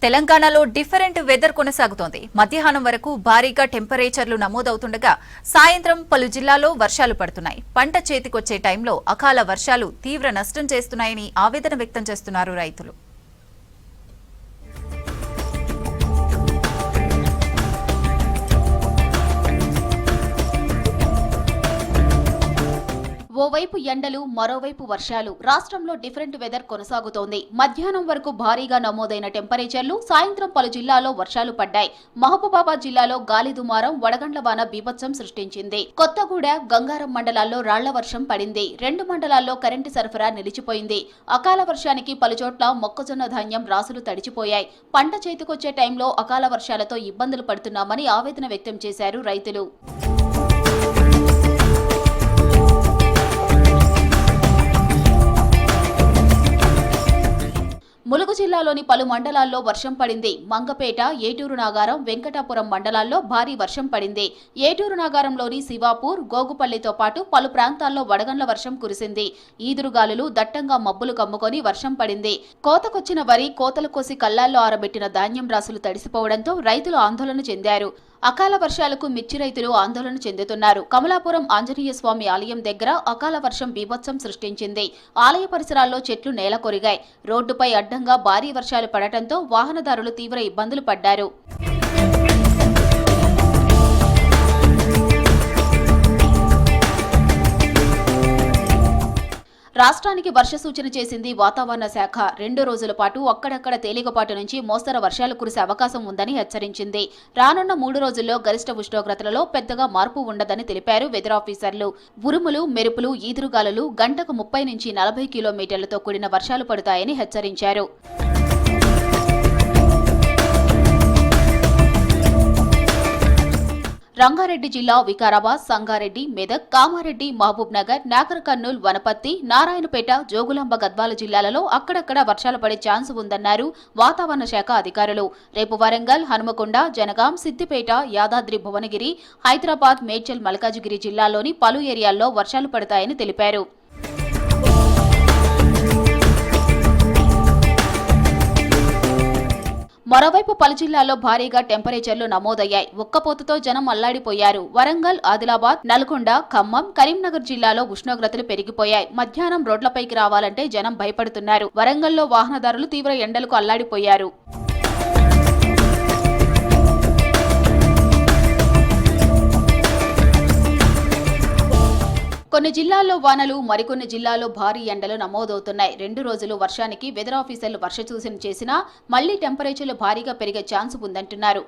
తెలంగాణలో different weather కొనసాగుతోంది. మధ్యాహ్నం వరకు భారీగా టెంపరేచర్లు నమోదవుతుండగా సాయంత్రం పలు జిల్లాల్లో వర్షాలు పడుతున్నాయి. పంట చేతికొచ్చే టైంలో అకాల వర్షాలు తీవ్ర నష్టం చేస్తున్నాయని ఆవేదన వ్యక్తం చేస్తున్నారు రైతులు. ఓవైపు ఎండలు, మరోవైపు వర్షాలు. రాష్ట్రంలో డిఫరెంట్ వెదర్ కొనసాగుతోంది. మధ్యాహ్నం వరకు భారీగా నమోదైన టెంపరేచర్లు, సాయంత్రం పలు జిల్లాల్లో వర్షాలు పడ్డాయి. మహబూబాబాద్ జిల్లాలో గాలి దుమారం, వడగండ్ల వాన బీభత్సం సృష్టించింది. కొత్తగూడ, గంగారం మండలాల్లో రాళ్ల వర్షం పడింది. 2 మండలాల్లో కరెంటు సరఫరా నిలిచిపోయింది. అకాల వర్షానికి పలుచోట్ల మొక్కజొన్న ధాన్యం రాసులు తడిచిపోయాయి. పంట చేతికొచ్చే టైంలో అకాల వర్షాలతో ఇబ్బందులు పడుతున్నామని ఆవేదన వ్యక్తం చేశారు రైతులు. ములుగు జిల్లాలోని పలు మండలాల్లో వర్షం పడింది. మంగపేట, ఏటూరు నాగారం, వెంకటాపురం మండలాల్లో భారీ వర్షం పడింది. ఏటూరు నాగారంలోని శివాపూర్, గోగుపల్లితో పాటు పలు ప్రాంతాల్లో వడగండ్ల వర్షం కురిసింది. ఈదురుగాలులు, దట్టంగా మబ్బులు కమ్ముకొని వర్షం పడింది. కోతకొచ్చిన వరి, కోతలు కోసి కళ్లాల్లో ఆరబెట్టిన ధాన్యం రాసులు తడిసిపోవడంతో రైతులు ఆందోళన చెందారు. అకాల వర్షాలకు మిర్చి రైతులు ఆందోళన చెందుతున్నారు. కమలాపురం ఆంజనేయ స్వామి ఆలయం దగ్గర అకాల వర్షం బీభత్సం సృష్టించింది. ఆలయ పరిసరాల్లో చెట్లు నేల కొరిగాయి. రోడ్డుపై అడ్డంగా భారీ వర్షాలు పడటంతో వాహనదారులు తీవ్ర ఇబ్బందులు పడ్డారు. రాష్ట్రానికి వర్ష సూచన చేసింది వాతావరణ శాఖ. 2 రోజుల పాటు అక్కడక్కడ తేలికపాటి నుంచి మోస్తరు వర్షాలు కురిసే అవకాశం ఉందని హెచ్చరించింది. రానున్న 3 రోజుల్లో గరిష్ట ఉష్ణోగ్రతలలో పెద్దగా మార్పు ఉండదని తెలిపారు వెదర్ ఆఫీసర్లు. ఉరుములు, మెరుపులు, ఈదురుగాలులు గంటకు 30 నుంచి 40 కిలోమీటర్లతో కూడిన వర్షాలు పడతాయని హెచ్చరించారు. రంగారెడ్డి జిల్లా వికారాబాద్, సంగారెడ్డి, మెదక్, కామారెడ్డి, మహబూబ్ నగర్, నాగర్ కర్నూల్, వనపర్తి, నారాయణపేట, జోగులాంబ, గద్వాల జిల్లాలలో అక్కడక్కడ వర్షాలు పడే ఛాన్స్ ఉందన్నారు వాతావరణ శాఖ అధికారులు. రేపు వరంగల్, హనుమకొండ, జనగాం, సిద్దిపేట, యాదాద్రి భువనగిరి, హైదరాబాద్, మేడ్చల్, మల్కాజిగిరి జిల్లాల్లోని పలు ఏరియాల్లో వర్షాలు పడతాయని తెలిపారు. మరోవైపు పలు జిల్లాల్లో భారీగా టెంపరేచర్లు నమోదయ్యాయి. ఉక్కపోతతో జనం అల్లాడిపోయారు. వరంగల్, ఆదిలాబాద్, నల్గొండ, ఖమ్మం, కరీంనగర్ జిల్లాలో ఉష్ణోగ్రతలు పెరిగిపోయాయి. మధ్యాహ్నం రోడ్లపైకి రావాలంటే జనం భయపడుతున్నారు. వరంగల్లో వాహనదారులు తీవ్ర ఎండలకు అల్లాడిపోయారు. కొన్ని జిల్లాల్లో వానలు, మరికొన్ని జిల్లాల్లో భారీ ఎండలు నమోదవుతున్నాయి. 2 రోజులు వర్షానికి వెదర్ ఆఫీసర్లు వర్ష సూచన చేసినా మళ్లీ టెంపరేచర్లు భారీగా పెరిగే ఛాన్స్ ఉందంటున్నారు.